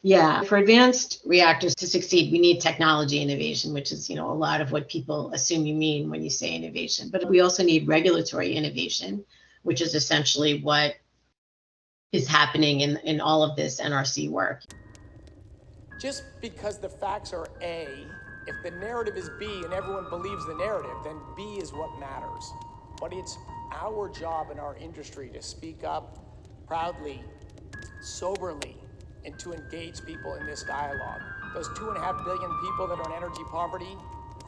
Yeah, for advanced reactors to succeed, we need technology innovation, which is, a lot of what people assume you mean when you say innovation. But we also need regulatory innovation, which is essentially what is happening in all of this NRC work. Just because the facts are A, if the narrative is B and everyone believes the narrative, then B is what matters. But it's our job in our industry to speak up proudly, soberly, and to engage people in this dialogue. Those 2.5 billion people that are in energy poverty,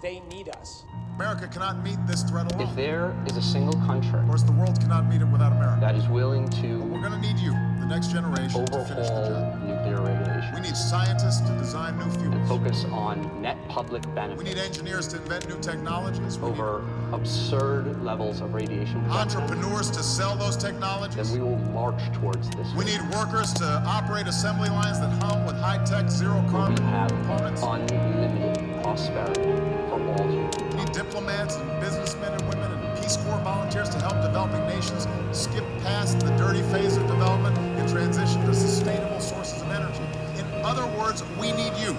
they need us. America cannot meet this threat alone. If there is a single country, of course, the world cannot meet it without America. that is willing to We're going to need you, the next generation, to finish the overhaul job. nuclear regulation, We need scientists to design new and fuels. focus on net public We benefit need engineers to invent new technologies. We over absurd levels of radiation need protection, entrepreneurs to sell those technologies. then we will march towards this. We need workers to operate assembly lines that hum with high-tech, zero-carbon We have components. unlimited prosperity for all humans. We need diplomats and businessmen and women and Peace Corps volunteers to help developing nations skip past the dirty phase of development and transition to sustainable sources of energy. In other words, we need you.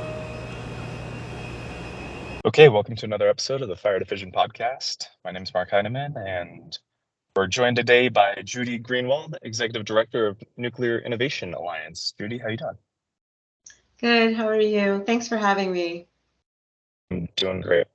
Okay, welcome to another episode of the Fire Division podcast. My name is Mark Heineman, and we're joined today by Judi Greenwald, Executive Director of Nuclear Innovation Alliance. Judi, how you doing? Good. How are you? Thanks for having me. I'm doing great.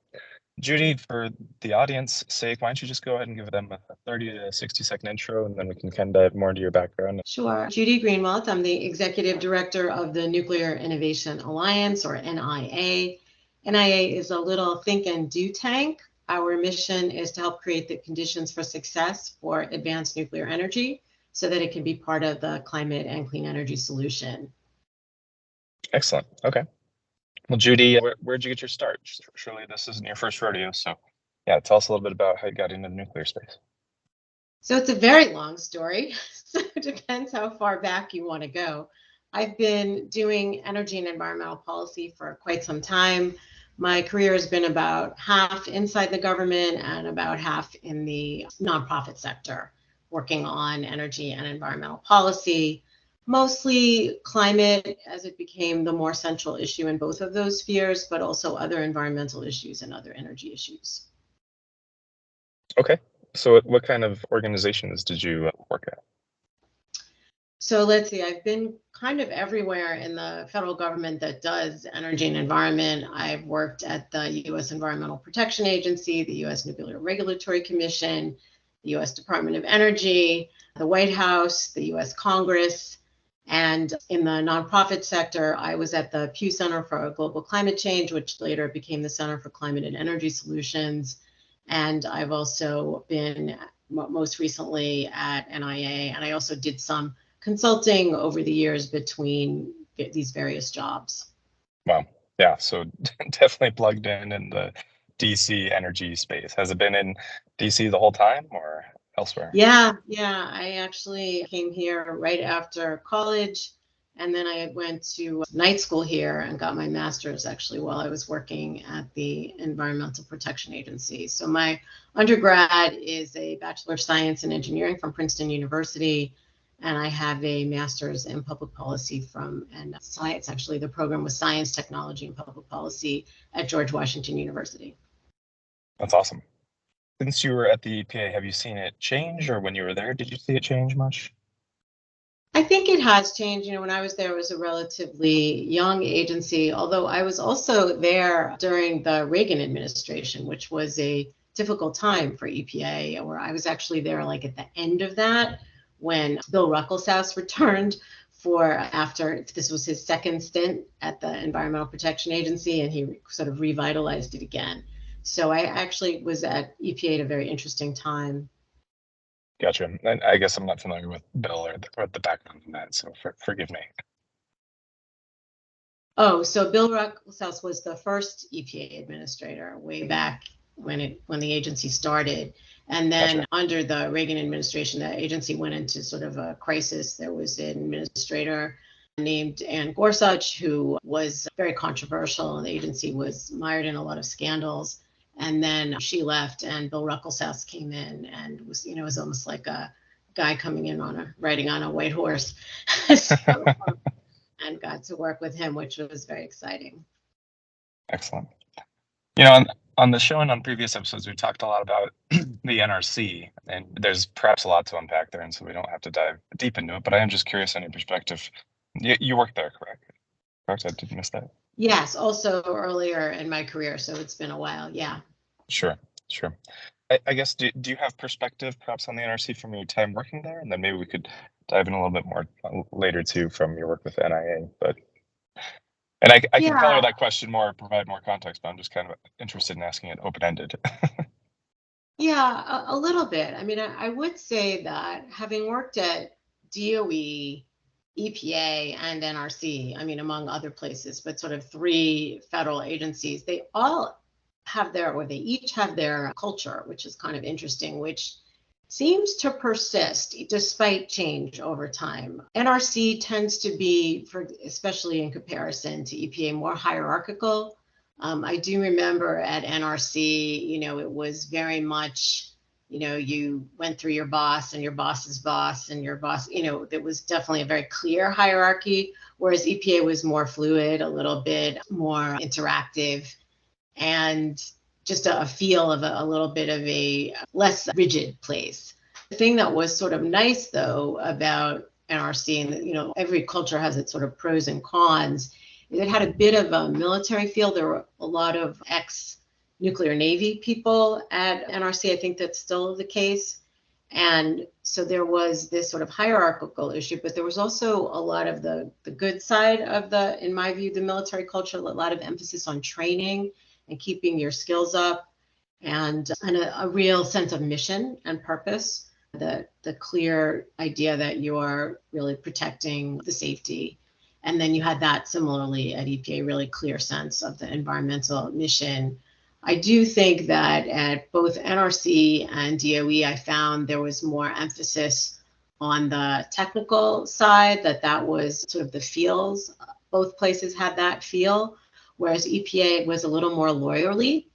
Judi, for the audience's sake, why don't you just go ahead and give them a 30 to 60-second intro, and then we can kind of dive more into your background. Sure. Judi Greenwald. I'm the Executive Director of the Nuclear Innovation Alliance, or NIA. NIA is a little think and do tank. Our mission is to help create the conditions for success for advanced nuclear energy so that it can be part of the climate and clean energy solution. Excellent. Okay. Well, Judi, where'd you get your start? Surely this isn't your first rodeo, so yeah, tell us a little bit about how you got into the nuclear space. So it's a very long story. So it depends how far back you want to go. I've been doing energy and environmental policy for quite some time. My career has been about half inside the government and about half in the nonprofit sector, working on energy and environmental policy, mostly climate as it became the more central issue in both of those spheres, but also other environmental issues and other energy issues. Okay. So what kind of organizations did you work at? So let's see, I've been kind of everywhere in the federal government that does energy and environment. I've worked at the U.S. Environmental Protection Agency, the U.S. Nuclear Regulatory Commission, the U.S. Department of Energy, the White House, the U.S. Congress. And in the nonprofit sector, I was at the Pew Center for Global Climate Change, which later became the Center for Climate and Energy Solutions. And I've also been most recently at NIA, and I also did some consulting over the years between these various jobs. Wow. Yeah. So definitely plugged in the DC energy space. Has it been in DC the whole time or elsewhere? Yeah. I actually came here right after college, and then I went to night school here and got my master's actually while I was working at the Environmental Protection Agency. So my undergrad is a Bachelor of Science in Engineering from Princeton University. And I have a master's in public policy and science. Actually, the program was science, technology, and public policy at George Washington University. That's awesome. Since you were at the EPA, have you seen it change, or when you were there, did you see it change much? I think it has changed. When I was there, it was a relatively young agency, although I was also there during the Reagan administration, which was a difficult time for EPA, or I was actually there like at the end of that, when Bill Ruckelshaus returned after this was his second stint at the Environmental Protection Agency, and he sort of revitalized it again. So I actually was at EPA at a very interesting time. Gotcha. And I guess I'm not familiar with Bill or the background on that, so forgive me. Oh, so Bill Ruckelshaus was the first EPA administrator way back when the agency started. And then Gotcha. Under the Reagan administration, the agency went into sort of a crisis. There was an administrator named Ann Gorsuch who was very controversial, and the agency was mired in a lot of scandals. And then she left, and Bill Ruckelshaus came in, and was almost like a guy coming in riding on a white horse. and got to work with him, which was very exciting. Excellent. On the show and on previous episodes, we talked a lot about the NRC, and there's perhaps a lot to unpack there, and so we don't have to dive deep into it, but I am just curious on your perspective. You worked there, correct? Correct, I didn't miss that. Yes, also earlier in my career, so it's been a while, yeah. Sure. I guess, do you have perspective perhaps on the NRC from your time working there? And then maybe we could dive in a little bit more later too from your work with NIA. And I can color that question more, provide more context, but I'm just kind of interested in asking it open-ended. Yeah, a little bit. I mean, I would say that having worked at DOE, EPA, and NRC, I mean, among other places, but sort of 3 federal agencies, they each have their culture, which is kind of interesting, which seems to persist despite change over time. NRC tends to be, especially in comparison to EPA, more hierarchical. I do remember at NRC, it was very much, you went through your boss and your boss's boss and your boss, there was definitely a very clear hierarchy, whereas EPA was more fluid, a little bit more interactive, and just a feel of a little bit of a less rigid place. The thing that was sort of nice, though, about NRC, and every culture has its sort of pros and cons, is it had a bit of a military feel. There were a lot of ex-nuclear Navy people at NRC. I think that's still the case. And so there was this sort of hierarchical issue, but there was also a lot of the good side of in my view, the military culture, a lot of emphasis on training and keeping your skills up, and a real sense of mission and purpose, the clear idea that you are really protecting the safety. And then you had that similarly at EPA, really clear sense of the environmental mission. I do think that at both NRC and DOE, I found there was more emphasis on the technical side, that was sort of the feels. Both places had that feel, whereas EPA was a little more lawyerly.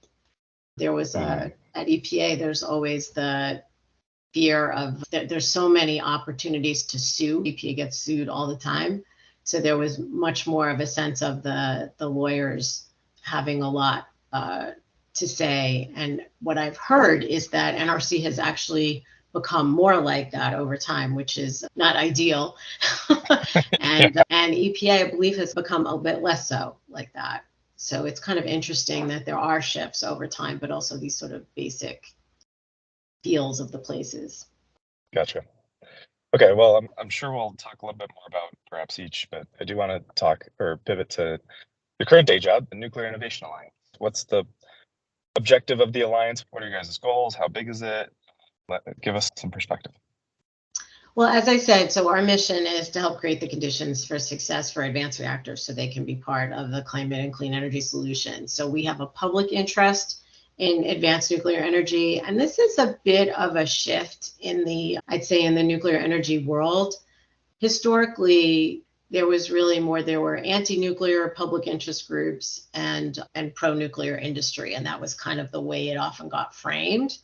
There was at EPA, there's always the fear of there's so many opportunities to sue. EPA gets sued all the time. So there was much more of a sense of the lawyers having a lot to say. And what I've heard is that NRC has actually become more like that over time, which is not ideal. and EPA, I believe, has become a bit less so like that. So it's kind of interesting that there are shifts over time, but also these sort of basic feels of the places. Gotcha. Okay, well, I'm sure we'll talk a little bit more about perhaps each, but I do want to talk or pivot to your current day job, the Nuclear Innovation Alliance. What's the objective of the alliance? What are your guys' goals? How big is it? Give us some perspective. Well, as I said, so our mission is to help create the conditions for success for advanced reactors so they can be part of the climate and clean energy solution. So we have a public interest in advanced nuclear energy. And this is a bit of a shift in the nuclear energy world. Historically, there were anti-nuclear public interest groups and pro-nuclear industry. And that was kind of the way it often got framed.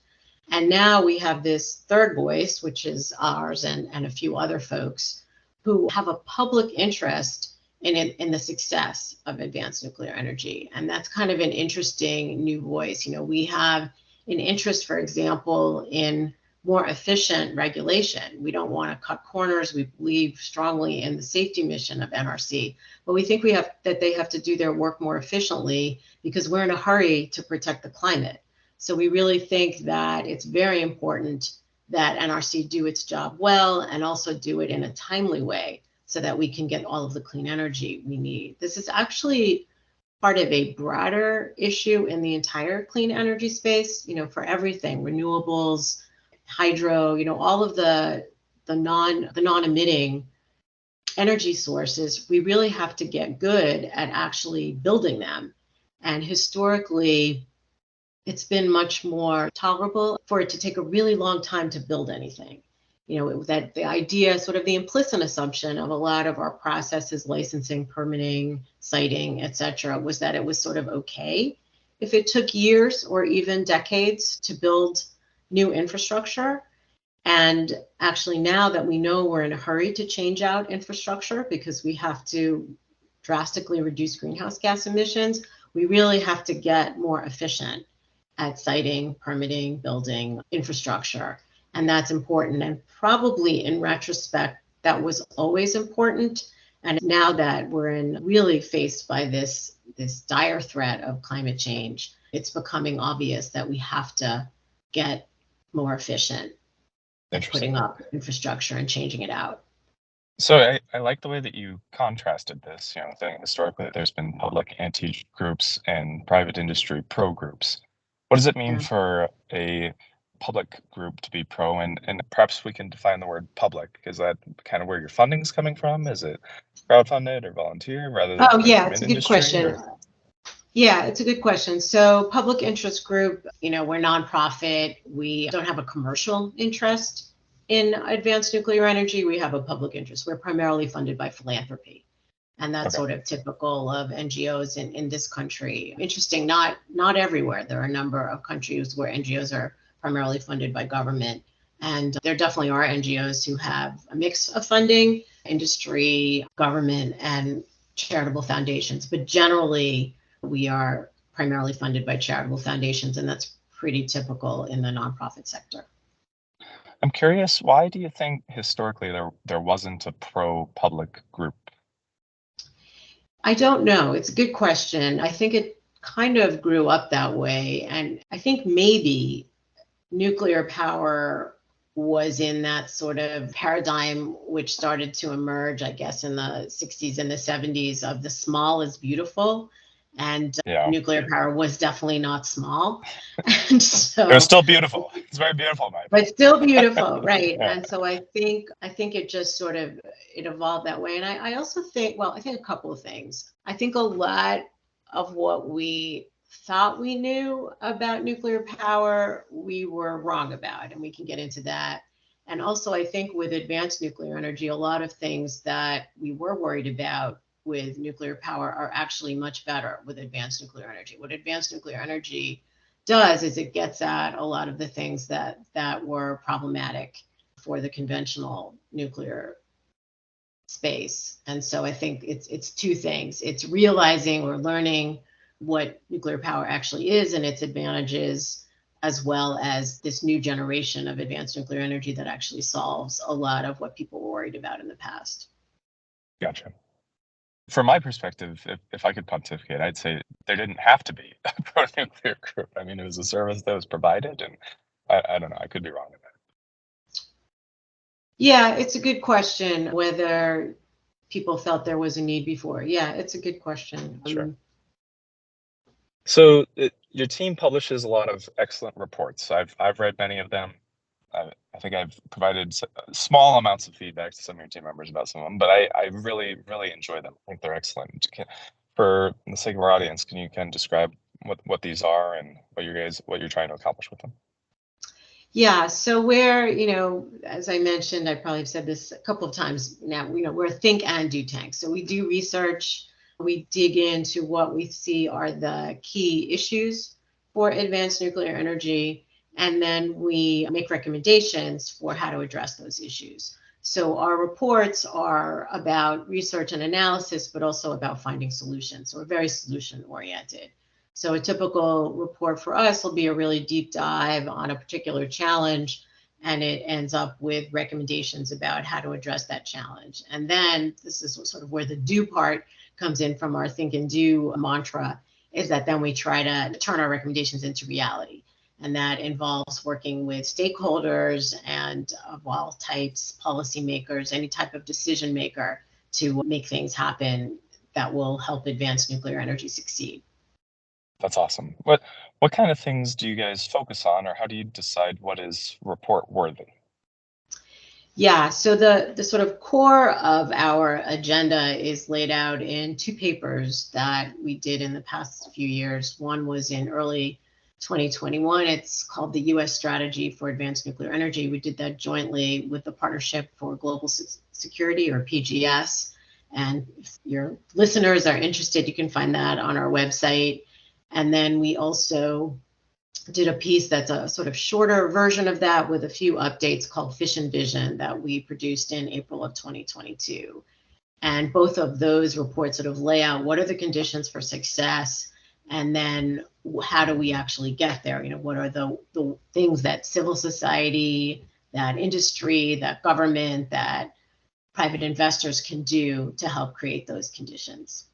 And now we have this third voice, which is ours and a few other folks who have a public interest in the success of advanced nuclear energy. And that's kind of an interesting new voice. We have an interest, for example, in more efficient regulation. We don't want to cut corners. We believe strongly in the safety mission of NRC, but we think that they have to do their work more efficiently because we're in a hurry to protect the climate. So we really think that it's very important that NRC do its job well and also do it in a timely way so that we can get all of the clean energy we need. This is actually part of a broader issue in the entire clean energy space, for everything, renewables, hydro, all of the non-emitting energy sources. We really have to get good at actually building them. And historically, it's been much more tolerable for it to take a really long time to build anything. That the idea, sort of the implicit assumption of a lot of our processes, licensing, permitting, siting, et cetera, was that it was sort of okay if it took years or even decades to build new infrastructure. And actually, now that we know we're in a hurry to change out infrastructure because we have to drastically reduce greenhouse gas emissions, we really have to get more efficient at siting, permitting, building infrastructure. And that's important. And probably in retrospect, that was always important. And now that we're really faced by this dire threat of climate change, it's becoming obvious that we have to get more efficient at putting up infrastructure and changing it out. So I like the way that you contrasted this, saying historically there's been public anti-groups and private industry pro-groups. What does it mean for a public group to be pro? And perhaps we can define the word public. Is that kind of where your funding's coming from? Is it crowdfunded or volunteer rather than Oh, yeah, from it's a good industry, question. or? Yeah, it's a good question. So public interest group, we're nonprofit. We don't have a commercial interest in advanced nuclear energy. We have a public interest. We're primarily funded by philanthropy. And that's sort of typical of NGOs in this country. Interesting, not everywhere. There are a number of countries where NGOs are primarily funded by government. And there definitely are NGOs who have a mix of funding, industry, government, and charitable foundations. But generally, we are primarily funded by charitable foundations, and that's pretty typical in the nonprofit sector. I'm curious, why do you think historically there wasn't a pro-public group? I don't know. It's a good question. I think it kind of grew up that way. And I think maybe nuclear power was in that sort of paradigm which started to emerge, I guess, in the 60s and the 70s of the small is beautiful. And nuclear power was definitely not small. And so it was still beautiful. It's very beautiful, Mike. But still beautiful, right? And so I think it just sort of it evolved that way. And I also think, I think a couple of things. I think a lot of what we thought we knew about nuclear power, we were wrong about, and we can get into that. And also, I think with advanced nuclear energy, a lot of things that we were worried about with nuclear power are actually much better with advanced nuclear energy. What advanced nuclear energy does is it gets at a lot of the things that were problematic for the conventional nuclear space. And so I think it's two things. It's realizing or learning what nuclear power actually is and its advantages, as well as this new generation of advanced nuclear energy that actually solves a lot of what people were worried about in the past. Gotcha. From my perspective, if I could pontificate, I'd say there didn't have to be a pro-nuclear group. I mean, it was a service that was provided, and I don't know, I could be wrong in that. Yeah, it's a good question whether people felt there was a need before. Yeah, it's a good question. Sure. So your team publishes a lot of excellent reports. I've read many of them. I think I've provided small amounts of feedback to some of your team members about some of them, but I really, really enjoy them. I think they're excellent. For the sake of our audience, can you kind of describe what these are and what you're trying to accomplish with them? Yeah, so we're, as I mentioned, I probably have said this a couple of times now, we're a think and do tank. So we do research, we dig into what we see are the key issues for advanced nuclear energy, and then we make recommendations for how to address those issues. So our reports are about research and analysis, but also about finding solutions. So we're very solution oriented. So a typical report for us will be a really deep dive on a particular challenge, and it ends up with recommendations about how to address that challenge. And then this is sort of where the do part comes in from our think and do mantra, is that then we try to turn our recommendations into reality. And that involves working with stakeholders and of all types, policymakers, any type of decision maker to make things happen that will help advanced nuclear energy succeed. That's awesome. What kind of things do you guys focus on, or how do you decide what is report worthy? Yeah, so the sort of core of our agenda is laid out in two papers that we did in the past few years. One was in early 2021. It's called the U.S. Strategy for Advanced Nuclear Energy. We did that jointly with the Partnership for Global Security, or PGS. And if your listeners are interested, you can find that on our website. And then we also did a piece that's a sort of shorter version of that with a few updates called Fission Vision that we produced in April of 2022. And both of those reports sort of lay out what are the conditions for success, and then how do we actually get there? You know, what are the things that civil society, that industry, that government, that private investors can do to help create those conditions.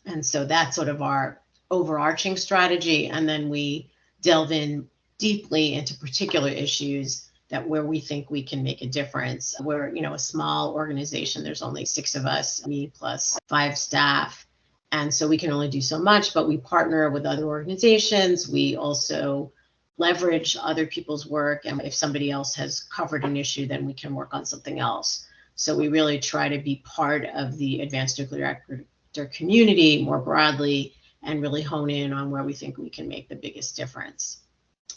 And so that's sort of our overarching strategy. And then we delve in deeply into particular issues that where we think we can make a difference. We're, you know, a small organization. There's only 6 of us, me plus 5 staff. And so we can only do so much, but we partner with other organizations. We also leverage other people's work. And if somebody else has covered an issue, then we can work on something else. So we really try to be part of the advanced nuclear reactor community more broadly and really hone in on where we think we can make the biggest difference.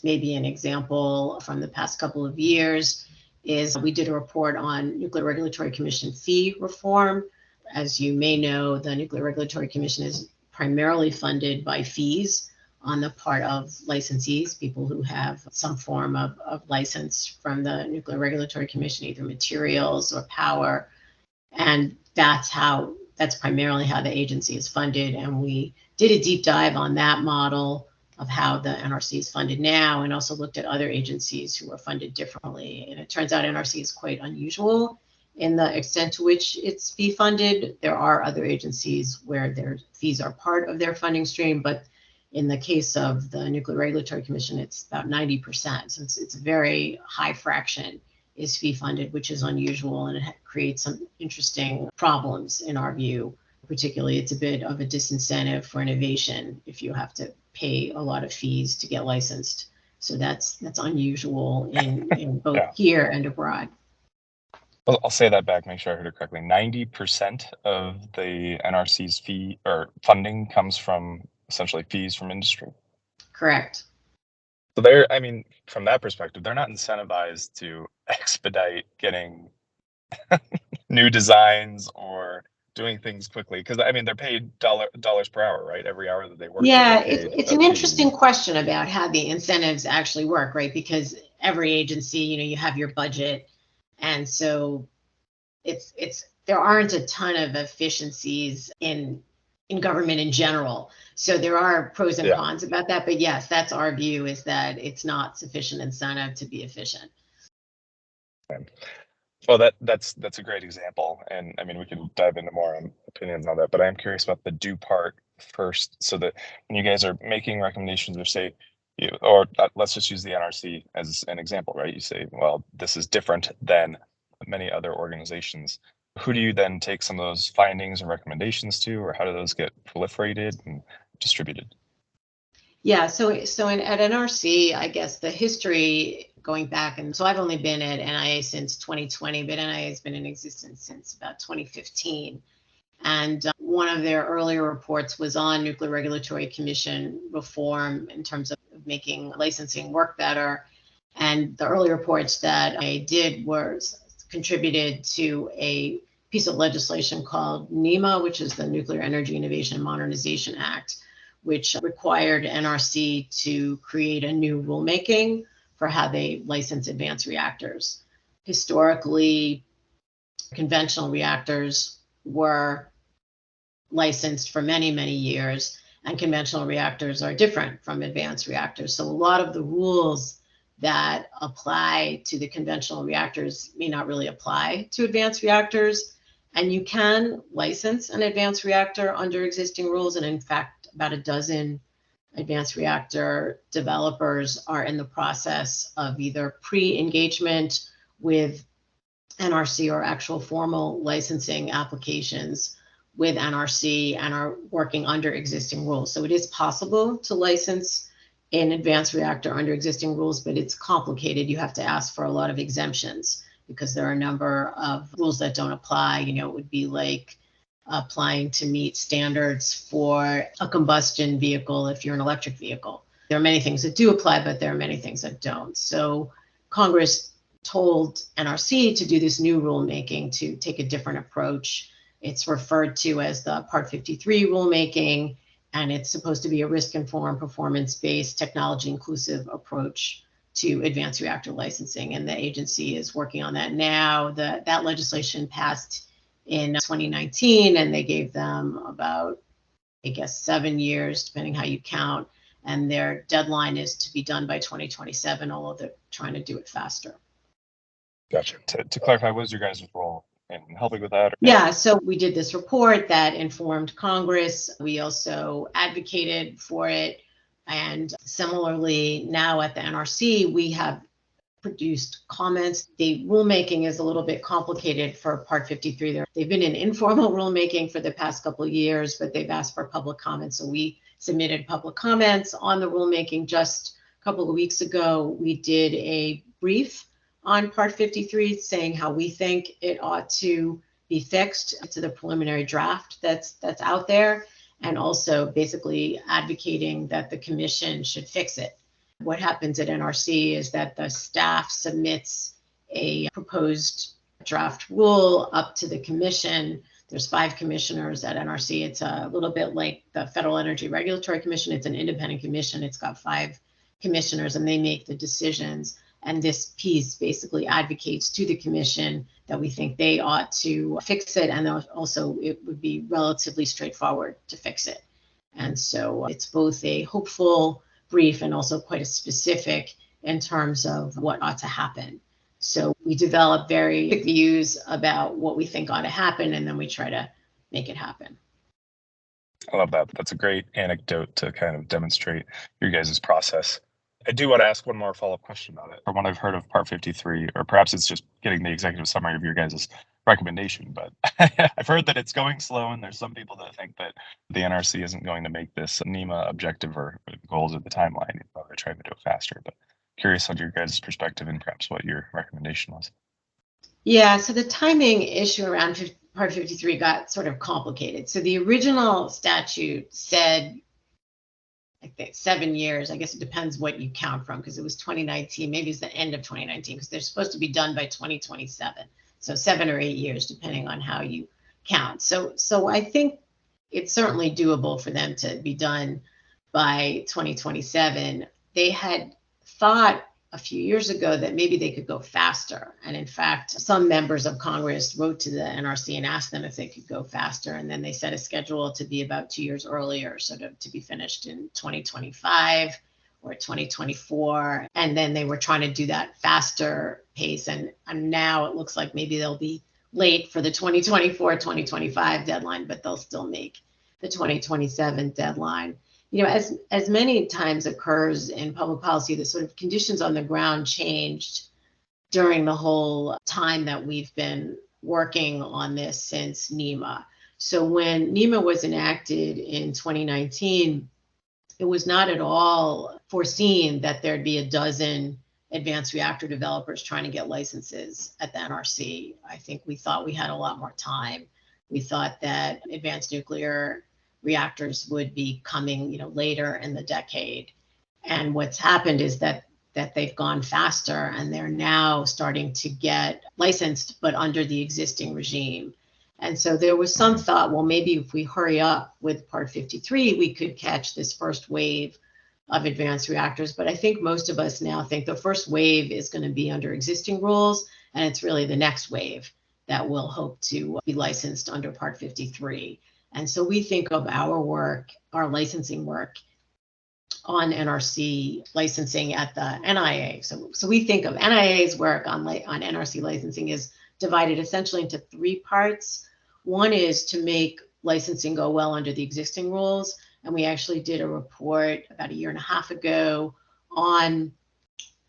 Maybe an example from the past couple of years is we did a report on Nuclear Regulatory Commission fee reform. As you may know, the Nuclear Regulatory Commission is primarily funded by fees on the part of licensees, people who have some form of license from the Nuclear Regulatory Commission, either materials or power. And that's primarily how the agency is funded. And we did a deep dive on that model of how the NRC is funded now, and also looked at other agencies who are funded differently. And it turns out NRC is quite unusual in the extent to which it's fee funded. There are other agencies where their fees are part of their funding stream, but in the case of the Nuclear Regulatory Commission, it's about 90%. So it's a very high fraction is fee funded, which is unusual, and it creates some interesting problems in our view. Particularly, it's a bit of a disincentive for innovation if you have to pay a lot of fees to get licensed. So that's unusual in both Yeah. here and abroad. I'll say that back, make sure I heard it correctly. 90% of the NRC's fee or funding comes from essentially fees from industry. Correct. So they're, I mean, from that perspective, they're not incentivized to expedite getting new designs or doing things quickly, because I mean they're paid dollars per hour, right? Every hour that they work. Yeah, it's an interesting question about how the incentives actually work, right? Because every agency, you know, you have your budget, and so there aren't a ton of efficiencies in government in general. So there are pros and cons about that, but yes, that's our view, is that it's not sufficient incentive to be efficient. Well, that's a great example, and I mean we can dive into more opinions on that. But I am curious about the do part first, so that when you guys are making recommendations, or say, let's just use the NRC as an example, right? You say, well, this is different than many other organizations. Who do you then take some of those findings and recommendations to, or how do those get proliferated and distributed? Yeah, so at NRC, I guess the history going back, and so I've only been at NIA since 2020, but NIA has been in existence since about 2015. And one of their earlier reports was on Nuclear Regulatory Commission reform in terms of making licensing work better. And the early reports that I did contributed to a piece of legislation called NEMA, which is the Nuclear Energy Innovation and Modernization Act, which required NRC to create a new rulemaking for how they license advanced reactors. Historically, conventional reactors were licensed for many, many years, and conventional reactors are different from advanced reactors. So a lot of the rules that apply to the conventional reactors may not really apply to advanced reactors. And you can license an advanced reactor under existing rules. And in fact, about a dozen advanced reactor developers are in the process of either pre-engagement with NRC or actual formal licensing applications with NRC and are working under existing rules. So it is possible to license an advanced reactor under existing rules, but it's complicated. You have to ask for a lot of exemptions because there are a number of rules that don't apply. You know, it would be like applying to meet standards for a combustion vehicle if you're an electric vehicle. There are many things that do apply, but there are many things that don't. So Congress told NRC to do this new rulemaking to take a different approach. It's referred to as the Part 53 rulemaking, And it's supposed to be a risk-informed, performance-based, technology-inclusive approach to advanced reactor licensing. And the agency is working on that now. That legislation passed in 2019, and they gave them about, I guess, 7 years, depending how you count. And their deadline is to be done by 2027, although they're trying to do it faster. Gotcha. To clarify, what was your guys' role in helping with that? Yeah, so we did this report that informed Congress. We also advocated for it. And similarly, now at the NRC, we have produced comments. The rulemaking is a little bit complicated for Part 53. They've been in informal rulemaking for the past couple of years, but they've asked for public comments. So we submitted public comments on the rulemaking just a couple of weeks ago. We did a brief on Part 53 saying how we think it ought to be fixed to the preliminary draft that's out there, and also basically advocating that the commission should fix it. What happens at NRC is that the staff submits a proposed draft rule up to the commission. There's 5 commissioners at NRC. It's a little bit like the Federal Energy Regulatory Commission. It's an independent commission. It's got 5 commissioners, and they make the decisions. And this piece basically advocates to the commission that we think they ought to fix it, and also it would be relatively straightforward to fix it. And so it's both a hopeful brief and also quite a specific in terms of what ought to happen. So we develop very big views about what we think ought to happen, and then we try to make it happen. I love that. That's a great anecdote to kind of demonstrate your guys' process. I do want to ask one more follow-up question about it. From what I've heard of Part 53, or perhaps it's just getting the executive summary of your guys' recommendation, but I've heard that it's going slow, and there's some people that think that the NRC isn't going to make this NEMA objective or goals of the timeline. They're trying to do it faster, but curious on your guys' perspective and perhaps what your recommendation was. Yeah, so the timing issue around Part 53 got sort of complicated. So the original statute said, I think 7 years. I guess it depends what you count from, because it was 2019. Maybe it's the end of 2019, because they're supposed to be done by 2027. So 7 or 8 years, depending on how you count. So I think it's certainly doable for them to be done by 2027. They had thought a few years ago that maybe they could go faster. And in fact, some members of Congress wrote to the NRC and asked them if they could go faster. And then they set a schedule to be about 2 years earlier, sort of to be finished in 2025 or 2024. And then they were trying to do that faster pace. And now it looks like maybe they'll be late for the 2024, 2025 deadline, but they'll still make the 2027 deadline. You know, as many times occurs in public policy, the sort of conditions on the ground changed during the whole time that we've been working on this since NEMA. So when NEMA was enacted in 2019, it was not at all foreseen that there'd be a dozen advanced reactor developers trying to get licenses at the NRC. I think we thought we had a lot more time. We thought that advanced nuclear reactors would be coming, later in the decade. And what's happened is that they've gone faster, and they're now starting to get licensed, but under the existing regime. And so there was some thought, well, maybe if we hurry up with Part 53, we could catch this first wave of advanced reactors. But I think most of us now think the first wave is going to be under existing rules, and it's really the next wave that will hope to be licensed under Part 53. And so we think of our work, our licensing work on NRC licensing at the NIA. So we think of NIA's work on NRC licensing is divided essentially into 3 parts. One is to make licensing go well under the existing rules. And we actually did a report about 1.5 years ago on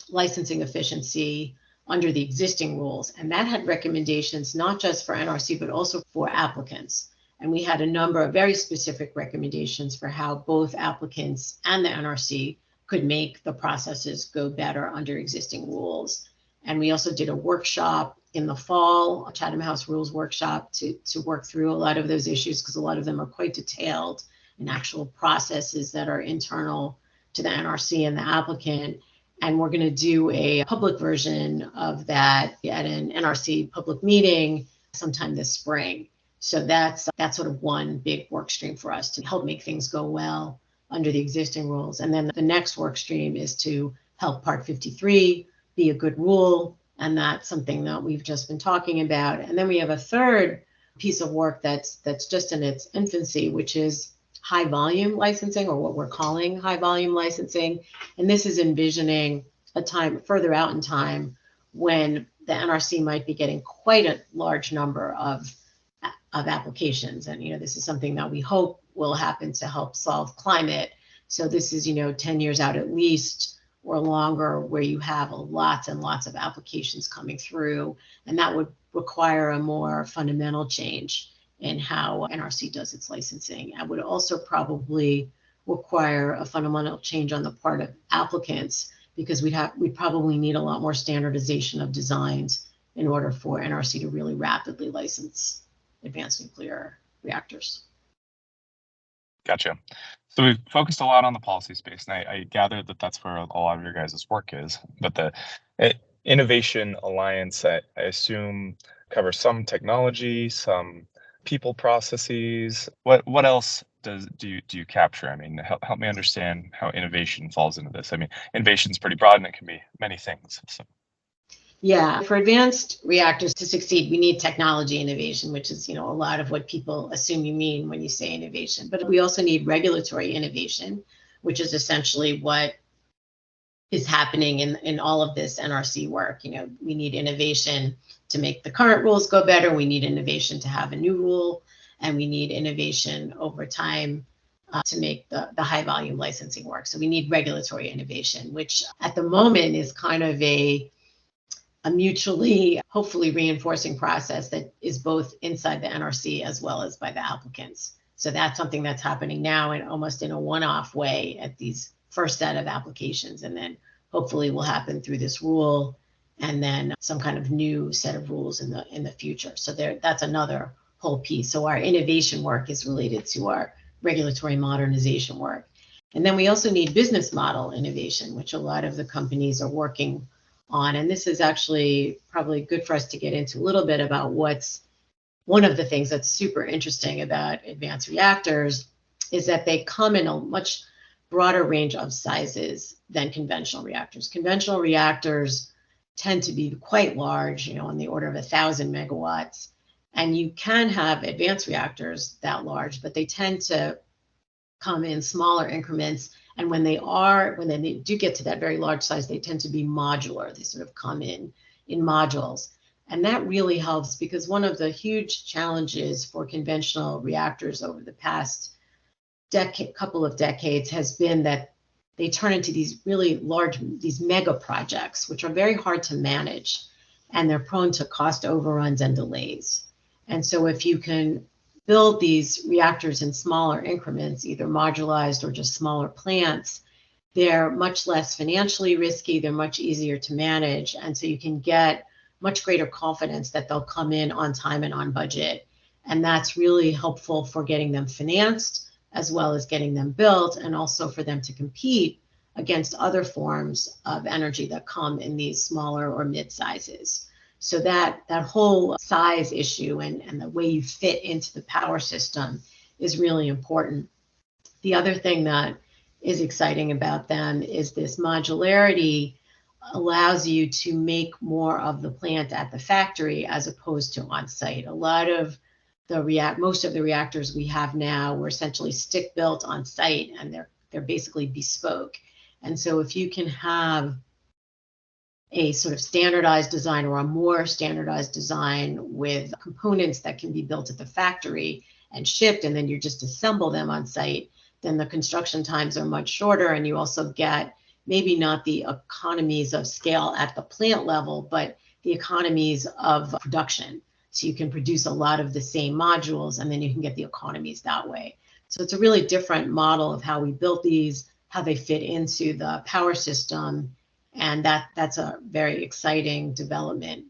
licensing efficiency under the existing rules. And that had recommendations not just for NRC, but also for applicants. And we had a number of very specific recommendations for how both applicants and the NRC could make the processes go better under existing rules. And we also did a workshop in the fall, a Chatham House Rules workshop to work through a lot of those issues, because a lot of them are quite detailed and actual processes that are internal to the NRC and the applicant. And we're going to do a public version of that at an NRC public meeting sometime this spring. So that's sort of one big work stream for us to help make things go well under the existing rules. And then the next work stream is to help Part 53 be a good rule. And that's something that we've just been talking about. And then we have a third piece of work that's just in its infancy, which is high volume licensing, or what we're calling high volume licensing. And this is envisioning a time further out in time when the NRC might be getting quite a large number of applications. And, this is something that we hope will happen to help solve climate. So this is, 10 years out at least or longer, where you have lots and lots of applications coming through. And that would require a more fundamental change in how NRC does its licensing. And would also probably require a fundamental change on the part of applicants, because we'd probably need a lot more standardization of designs in order for NRC to really rapidly license advanced nuclear reactors. Gotcha. So we've focused a lot on the policy space, and I gather that that's where a lot of your guys' work is. But the Innovation Alliance, I assume, covers some technology, some people processes. What else do you capture? I mean, help me understand how innovation falls into this. I mean, innovation is pretty broad, and it can be many things. So. Yeah, for advanced reactors to succeed, we need technology innovation, which is, a lot of what people assume you mean when you say innovation. But we also need regulatory innovation, which is essentially what is happening in all of this NRC work. We need innovation to make the current rules go better. We need innovation to have a new rule, and we need innovation over time to make the high volume licensing work. So we need regulatory innovation, which at the moment is kind of a mutually, hopefully reinforcing process that is both inside the NRC as well as by the applicants. So that's something that's happening now and almost in a one-off way at these first set of applications, and then hopefully will happen through this rule, and then some kind of new set of rules in the future. So that's another whole piece. So our innovation work is related to our regulatory modernization work. And then we also need business model innovation, which a lot of the companies are working on. And this is actually probably good for us to get into a little bit about what's one of the things that's super interesting about advanced reactors is that they come in a much broader range of sizes than conventional reactors. Conventional reactors tend to be quite large, on the order of 1,000 megawatts. And you can have advanced reactors that large, but they tend to come in smaller increments. And when they do get to that very large size, they tend to be modular. They sort of come in modules. And that really helps, because one of the huge challenges for conventional reactors over the past couple of decades has been that they turn into these really large, these mega projects, which are very hard to manage, and they're prone to cost overruns and delays. And so if you can build these reactors in smaller increments, either modularized or just smaller plants, they're much less financially risky, they're much easier to manage, and so you can get much greater confidence that they'll come in on time and on budget. And that's really helpful for getting them financed, as well as getting them built, and also for them to compete against other forms of energy that come in these smaller or mid sizes. So that whole size issue and the way you fit into the power system is really important. The other thing that is exciting about them is this modularity allows you to make more of the plant at the factory as opposed to on site. A lot of most of the reactors we have now were essentially stick built on site, and they're basically bespoke. And so if you can have a sort of standardized design or a more standardized design with components that can be built at the factory and shipped, and then you just assemble them on site, then the construction times are much shorter, and you also get maybe not the economies of scale at the plant level, but the economies of production. So you can produce a lot of the same modules, and then you can get the economies that way. So it's a really different model of how we built these, how they fit into the power system, and that's a very exciting development.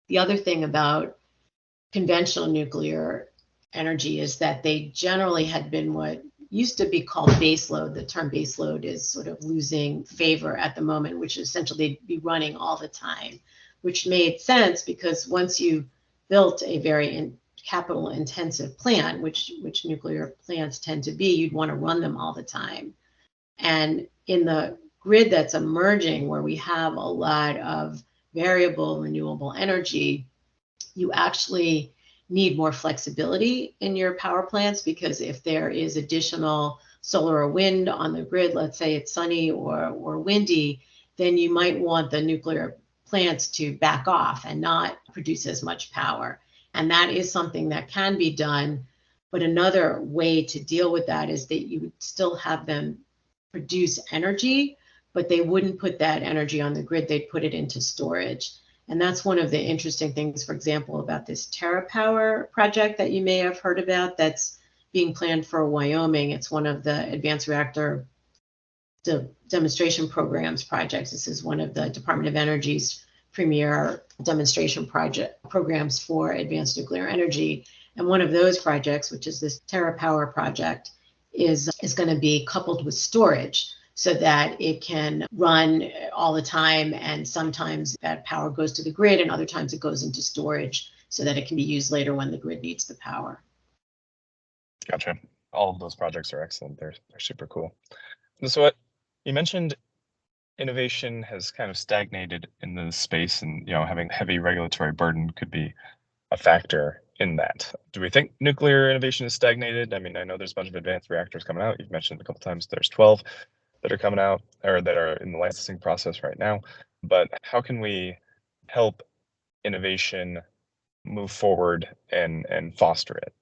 The other thing about conventional nuclear energy is that they generally had been what used to be called baseload. The term baseload is sort of losing favor at the moment, which is essentially they'd be running all the time, which made sense because once you built a very capital intensive plant, which nuclear plants tend to be, you'd want to run them all the time. And in the grid that's emerging, where we have a lot of variable renewable energy, you actually need more flexibility in your power plants, because if there is additional solar or wind on the grid, let's say it's sunny or windy, then you might want the nuclear plants to back off and not produce as much power. And that is something that can be done. But another way to deal with that is that you would still have them produce energy, but they wouldn't put that energy on the grid. They'd put it into storage. And that's one of the interesting things, for example, about this TerraPower project that you may have heard about that's being planned for Wyoming. It's one of the advanced reactor demonstration programs projects. This is one of the Department of Energy's premier demonstration programs for advanced nuclear energy. And one of those projects, which is this TerraPower project, is going to be coupled with storage, so that it can run all the time, and sometimes that power goes to the grid and other times it goes into storage so that it can be used later when the grid needs the power. Gotcha. All of those projects are excellent. They're super cool. So what you mentioned, innovation has kind of stagnated in the space, and having heavy regulatory burden could be a factor in that. Do we think nuclear innovation is stagnated? I mean, I know there's a bunch of advanced reactors coming out. You've mentioned a couple times there's 12 that are coming out or that are in the licensing process right now. But how can we help innovation move forward and foster it?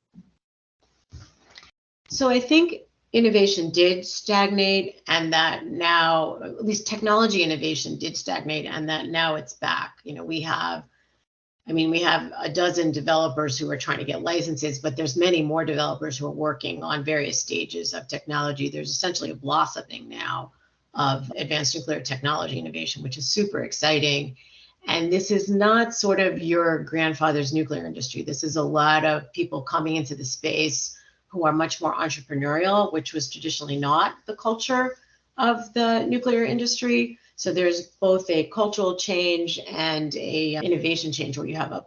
So I think innovation did stagnate, and that now, at least technology innovation did stagnate, and that now it's back. We have a dozen developers who are trying to get licenses, but there's many more developers who are working on various stages of technology. There's essentially a blossoming now of advanced nuclear technology innovation, which is super exciting. And this is not sort of your grandfather's nuclear industry. This is a lot of people coming into the space who are much more entrepreneurial, which was traditionally not the culture of the nuclear industry. So there's both a cultural change and a innovation change, where you have a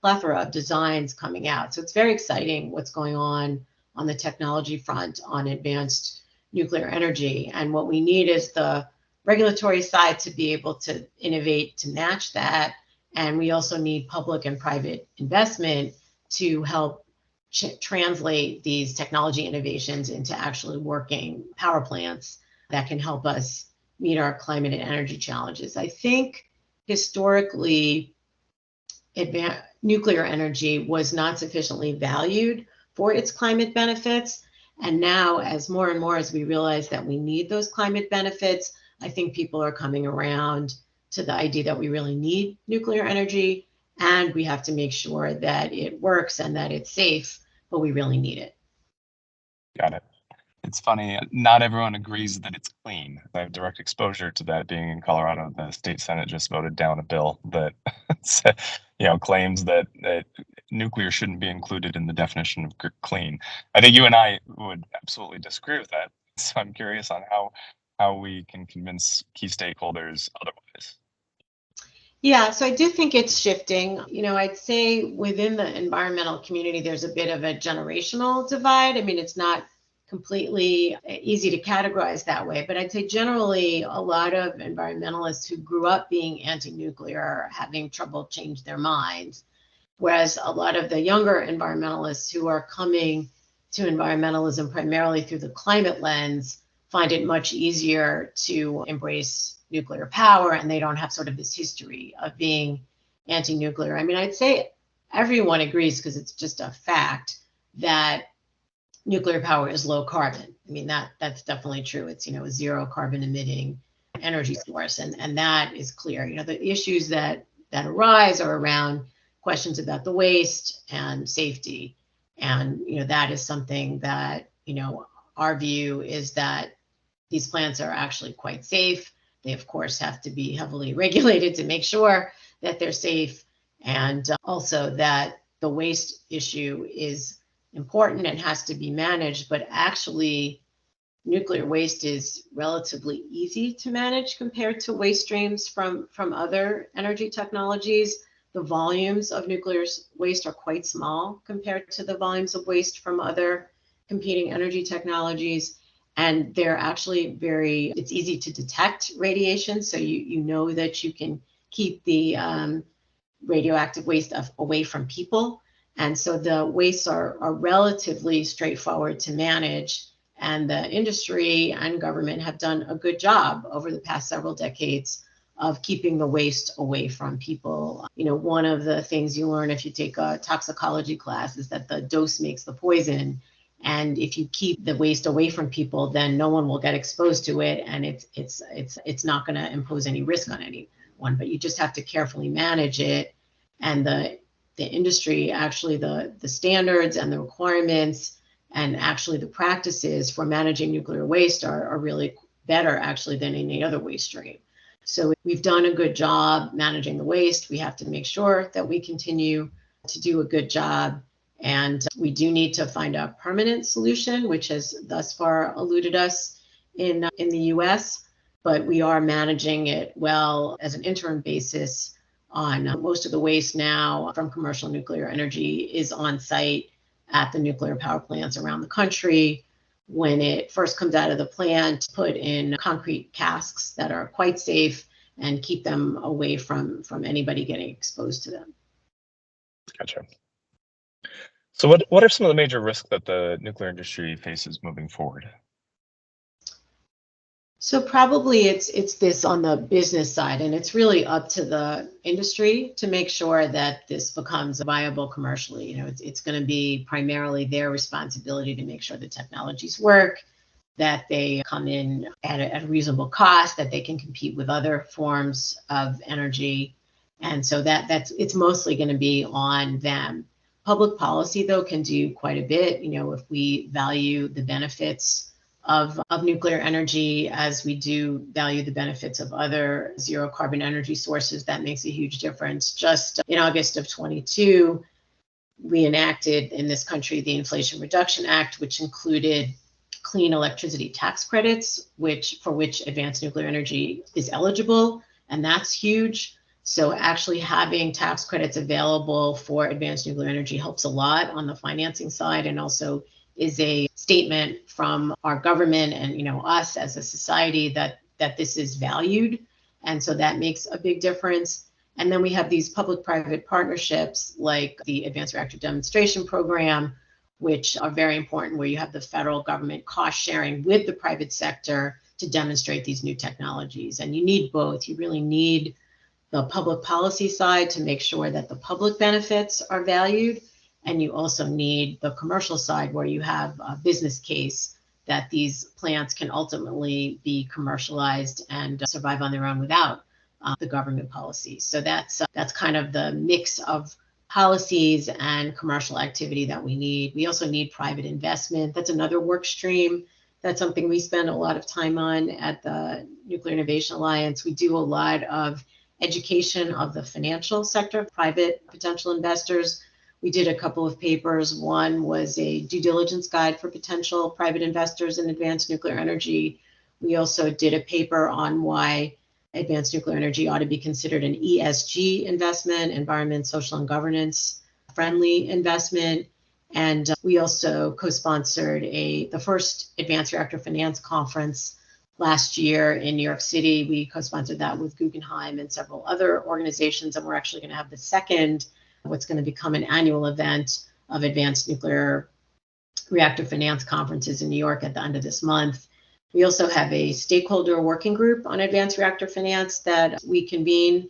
plethora of designs coming out. So it's very exciting what's going on the technology front on advanced nuclear energy. And what we need is the regulatory side to be able to innovate to match that. And we also need public and private investment to help translate these technology innovations into actually working power plants that can help us meet our climate and energy challenges. I think historically, nuclear energy was not sufficiently valued for its climate benefits. And now, as more and more as we realize that we need those climate benefits, I think people are coming around to the idea that we really need nuclear energy, and we have to make sure that it works and that it's safe, but we really need it. Got it. It's funny, not everyone agrees that it's clean. I have direct exposure to that being in Colorado. The state Senate just voted down a bill that claims that nuclear shouldn't be included in the definition of clean. I think you and I would absolutely disagree with that. So I'm curious on how we can convince key stakeholders otherwise. Yeah, so I do think it's shifting. I'd say within the environmental community, there's a bit of a generational divide. I mean, it's not completely easy to categorize that way, but I'd say generally a lot of environmentalists who grew up being anti-nuclear are having trouble change their minds, whereas a lot of the younger environmentalists who are coming to environmentalism primarily through the climate lens find it much easier to embrace nuclear power, and they don't have sort of this history of being anti-nuclear. I mean, I'd say everyone agrees, because it's just a fact, that nuclear power is low carbon. I mean, that's definitely true. It's, a zero carbon emitting energy source. And that is clear. The issues that arise are around questions about the waste and safety. And, that is something that, our view is that these plants are actually quite safe. They, of course, have to be heavily regulated to make sure that they're safe. And also that the waste issue is important and has to be managed, but actually nuclear waste is relatively easy to manage compared to waste streams from other energy technologies. the volumes of nuclear waste are quite small compared to the volumes of waste from other competing energy technologies. And they're actually it's easy to detect radiation. So you know that you can keep the radioactive waste away from people. And so the wastes are relatively straightforward to manage. And the industry and government have done a good job over the past several decades of keeping the waste away from people. You know, one of the things you learn if you take a toxicology class is that the dose makes the poison. And if you keep the waste away from people, then no one will get exposed to it, and it's not going to impose any risk on anyone. But you just have to carefully manage it. And the industry, actually, the standards and the requirements and actually the practices for managing nuclear waste are really better actually than any other waste stream. So we've done a good job managing the waste. We have to make sure that we continue to do a good job. And we do need to find a permanent solution, which has thus far eluded us in the US, but we are managing it well as an interim basis on most of the waste now from commercial nuclear energy is on site at the nuclear power plants around the country. When it first comes out of the plant, put in concrete casks that are quite safe and keep them away from anybody getting exposed to them. Gotcha. So what are some of the major risks that the nuclear industry faces moving forward? So probably it's this on the business side, and it's really up to the industry to make sure that this becomes viable commercially. You know, it's going to be primarily their responsibility to make sure the technologies work, that they come in at a reasonable cost, that they can compete with other forms of energy. And so it's mostly going to be on them. Public policy, though, can do quite a bit. You know, if we value the benefits of nuclear energy as we do value the benefits of other zero carbon energy sources, that makes a huge difference. Just in August of 22, we enacted in this country the Inflation Reduction Act, which included clean electricity tax credits, for which advanced nuclear energy is eligible, and that's huge. So actually having tax credits available for advanced nuclear energy helps a lot on the financing side, and also is a statement from our government and, you know, us as a society that this is valued. And so that makes a big difference. And then we have these public-private partnerships like the Advanced Reactor Demonstration Program, which are very important, where you have the federal government cost sharing with the private sector to demonstrate these new technologies. And you need both. You really need the public policy side to make sure that the public benefits are valued. And you also need the commercial side where you have a business case that these plants can ultimately be commercialized and survive on their own without the government policies. So that's kind of the mix of policies and commercial activity that we need. We also need private investment. That's another work stream. That's something we spend a lot of time on at the Nuclear Innovation Alliance. We do a lot of education of the financial sector, private potential investors. We did a couple of papers. One was a due diligence guide for potential private investors in advanced nuclear energy. We also did a paper on why advanced nuclear energy ought to be considered an ESG investment, environment, social, and governance friendly investment. And we also co-sponsored the first Advanced Reactor Finance Conference last year in New York City. We co-sponsored that with Guggenheim and several other organizations, and we're actually going to have the second, what's going to become an annual event of advanced nuclear reactor finance conferences in New York at the end of this month. We also have a stakeholder working group on advanced reactor finance that we convene,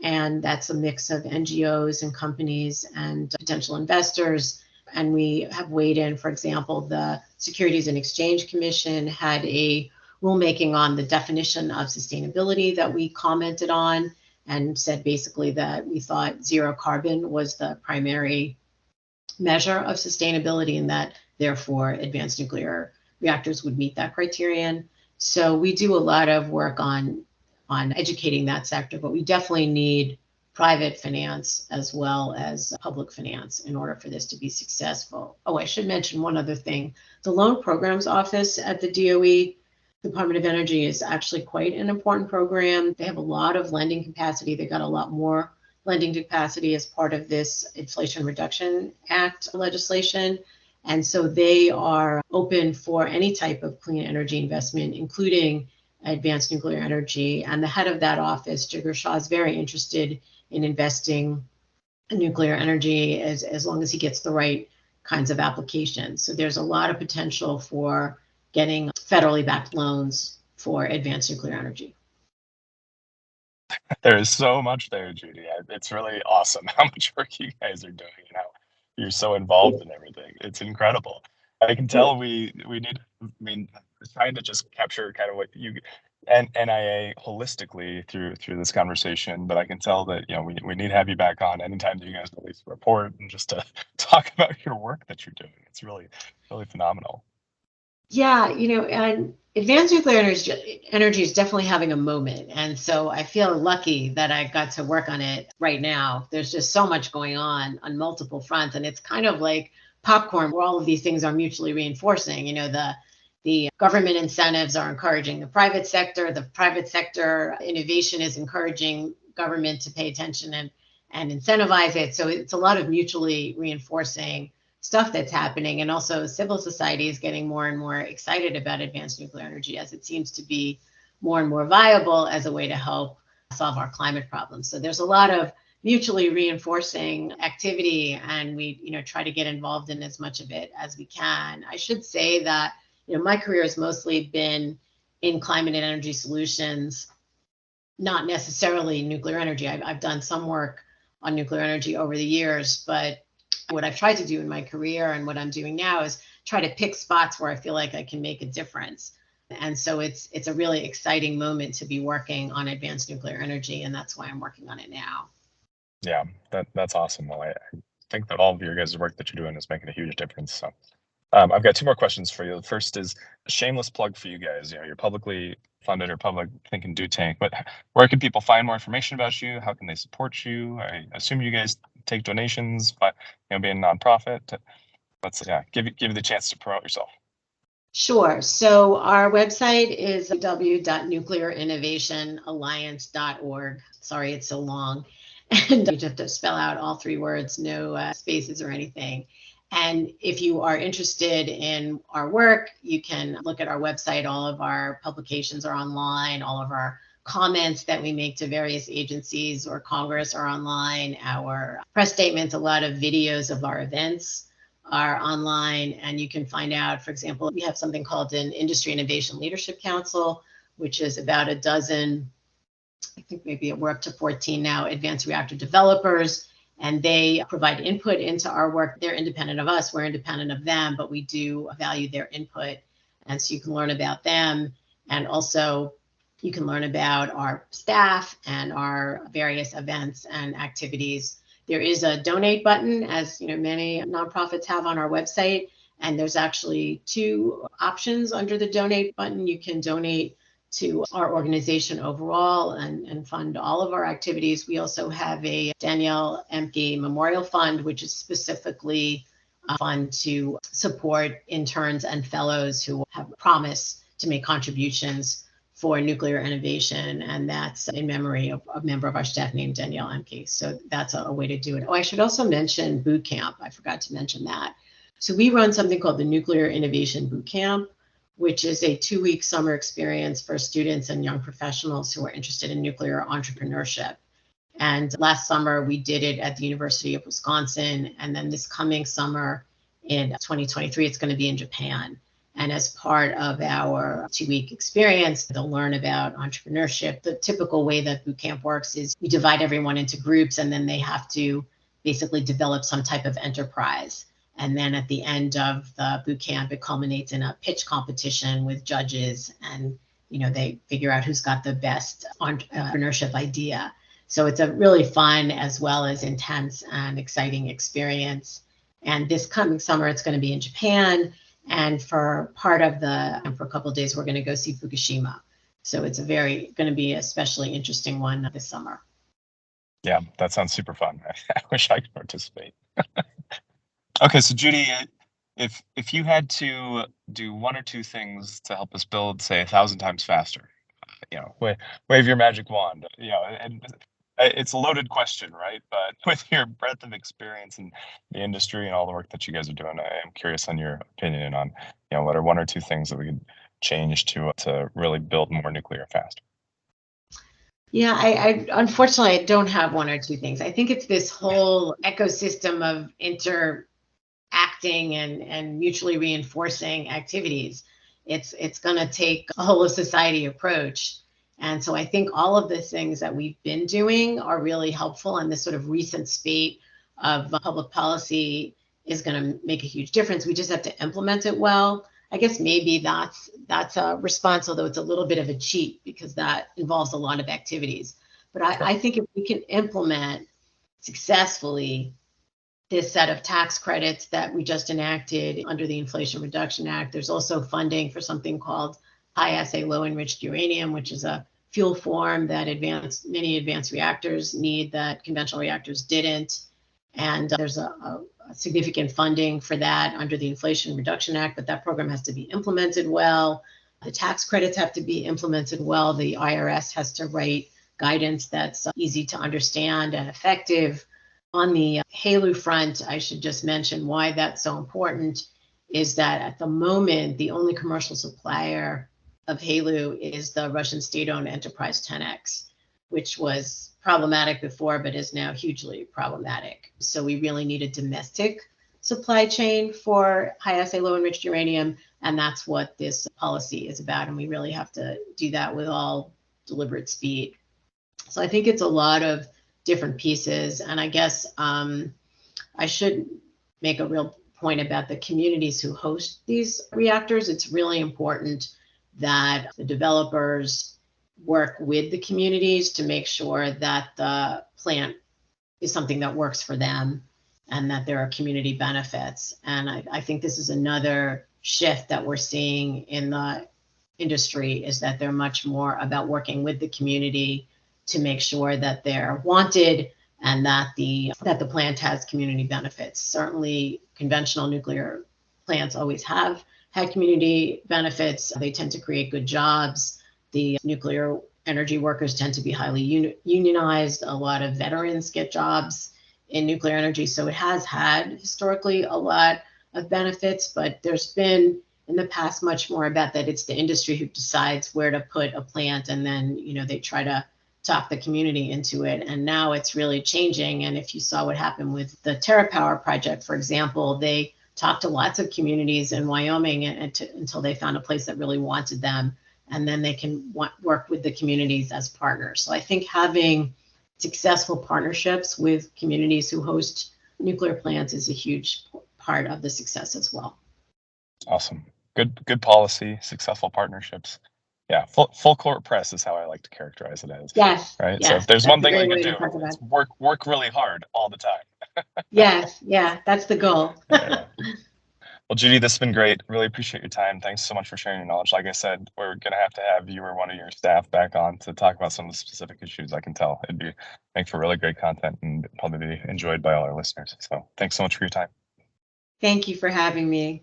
and that's a mix of NGOs and companies and potential investors. And we have weighed in, for example, the Securities and Exchange Commission had a rulemaking on the definition of sustainability that we commented on, and said basically that we thought zero carbon was the primary measure of sustainability, and that therefore advanced nuclear reactors would meet that criterion. So we do a lot of work on educating that sector, but we definitely need private finance as well as public finance in order for this to be successful. Oh, I should mention one other thing. The Loan Programs Office at the DOE, Department of Energy, is actually quite an important program. They have a lot of lending capacity. They got a lot more lending capacity as part of this Inflation Reduction Act legislation. And so they are open for any type of clean energy investment, including advanced nuclear energy. And the head of that office, Jigar Shah, is very interested in investing in nuclear energy as long as he gets the right kinds of applications. So there's a lot of potential for getting federally backed loans for advanced nuclear energy. There is so much there, Judi. It's really awesome how much work you guys are doing and how you're so involved in everything. It's incredible. I can tell we need. I mean, trying to just capture kind of what you and NIA holistically through this conversation, but I can tell that we need to have you back on anytime that you guys release a report and just to talk about your work that you're doing. It's really phenomenal. Yeah, and advanced nuclear energy is definitely having a moment. And so I feel lucky that I got to work on it right now. There's just so much going on multiple fronts. And it's kind of like popcorn where all of these things are mutually reinforcing. The government incentives are encouraging the private sector innovation is encouraging government to pay attention and incentivize it. So it's a lot of mutually reinforcing stuff that's happening. And also civil society is getting more and more excited about advanced nuclear energy as it seems to be more and more viable as a way to help solve our climate problems. So there's a lot of mutually reinforcing activity, and we try to get involved in as much of it as we can. I should say that my career has mostly been in climate and energy solutions, not necessarily nuclear energy. I've done some work on nuclear energy over the years, but what I've tried to do in my career and what I'm doing now is try to pick spots where I feel like I can make a difference. And so it's a really exciting moment to be working on advanced nuclear energy, and that's why I'm working on it now. Yeah, that's awesome. Well, I think that all of your guys' work that you're doing is making a huge difference. So I've got 2 more questions for you. The first is a shameless plug for you guys. You're publicly funded or public thinking do tank, but where can people find more information about you? How can they support you? I assume you guys take donations, but being a nonprofit. Let's give you the chance to promote yourself. Sure. So our website is www.nuclearinnovationalliance.org. Sorry, it's so long. And you have to spell out all 3 words, no spaces or anything. And if you are interested in our work, you can look at our website. All of our publications are online. All of our comments that we make to various agencies or Congress are online. Our press statements, a lot of videos of our events are online, and you can find out, for example, we have something called an Industry Innovation Leadership Council, which is about a dozen, I think maybe we're up to 14 now, advanced reactor developers, and they provide input into our work. They're independent of us, we're independent of them, but we do value their input. And so you can learn about them, and also you can learn about our staff and our various events and activities. There is a donate button, as many nonprofits have on our website, and there's actually 2 options under the donate button. You can donate to our organization overall and fund all of our activities. We also have a Danielle Emke Memorial Fund, which is specifically a fund to support interns and fellows who have promised to make contributions for nuclear innovation, and that's in memory of a member of our staff named Danielle Emke. So that's a way to do it. Oh, I should also mention boot camp. I forgot to mention that. So we run something called the Nuclear Innovation Boot Camp, which is a 2-week summer experience for students and young professionals who are interested in nuclear entrepreneurship. And last summer we did it at the University of Wisconsin, and then this coming summer in 2023, it's going to be in Japan. And as part of our 2-week experience, they'll learn about entrepreneurship. The typical way that boot camp works is we divide everyone into groups, and then they have to basically develop some type of enterprise. And then at the end of the boot camp, it culminates in a pitch competition with judges, and they figure out who's got the best entrepreneurship idea. So it's a really fun as well as intense and exciting experience. And this coming summer, it's going to be in Japan. And for a couple of days, we're going to go see Fukushima. So it's going to be an especially interesting one this summer. Yeah, that sounds super fun. I wish I could participate. Okay, so Judi, if you had to do 1 or 2 things to help us build, say, 1,000 times faster, wave your magic wand, and It's a loaded question, right? But with your breadth of experience in the industry and all the work that you guys are doing, I am curious on your opinion on, what are one or two things that we could change to really build more nuclear faster? Yeah, I unfortunately I don't have one or two things. I think it's this whole ecosystem of interacting and mutually reinforcing activities. It's going to take a whole of society approach. And so I think all of the things that we've been doing are really helpful, and this sort of recent spate of public policy is going to make a huge difference. We just have to implement it well. I guess maybe that's a response, although it's a little bit of a cheat because that involves a lot of activities. But I think if we can implement successfully this set of tax credits that we just enacted under the Inflation Reduction Act, there's also funding for something called high-assay low-enriched uranium, which is a fuel form that many advanced reactors need that conventional reactors didn't. And there's a significant funding for that under the Inflation Reduction Act, but that program has to be implemented well. The tax credits have to be implemented well. The IRS has to write guidance that's easy to understand and effective. On the HALEU front, I should just mention why that's so important is that at the moment, the only commercial supplier of HALEU is the Russian state-owned enterprise 10X, which was problematic before, but is now hugely problematic. So we really need a domestic supply chain for high-assay low-enriched uranium, and that's what this policy is about. And we really have to do that with all deliberate speed. So I think it's a lot of different pieces. And I guess I should make a real point about the communities who host these reactors. It's really important that the developers work with the communities to make sure that the plant is something that works for them and that there are community benefits. And I think this is another shift that we're seeing in the industry, is that they're much more about working with the community to make sure that they're wanted and that the plant has community benefits. Certainly, conventional nuclear plants always have had community benefits. They tend to create good jobs. The nuclear energy workers tend to be highly unionized. A lot of veterans get jobs in nuclear energy. So it has had historically a lot of benefits, but there's been in the past much more about that it's the industry who decides where to put a plant, and then they try to talk the community into it. And now it's really changing. And if you saw what happened with the TerraPower project, for example, they talked to lots of communities in Wyoming until they found a place that really wanted them. And then they can work with the communities as partners. So I think having successful partnerships with communities who host nuclear plants is a huge part of the success as well. Awesome. Good policy, successful partnerships. Yeah, full court press is how I like to characterize it as. Yes. Right. Yes, so if there's that's one a thing we great can way to talk do, about it's work really hard all the time. Yes. Yeah, that's the goal. Yeah. Well, Judi, this has been great. Really appreciate your time. Thanks so much for sharing your knowledge. Like I said, we're going to have you or one of your staff back on to talk about some of the specific issues. I can tell it'd make for really great content and probably be enjoyed by all our listeners. So thanks so much for your time. Thank you for having me.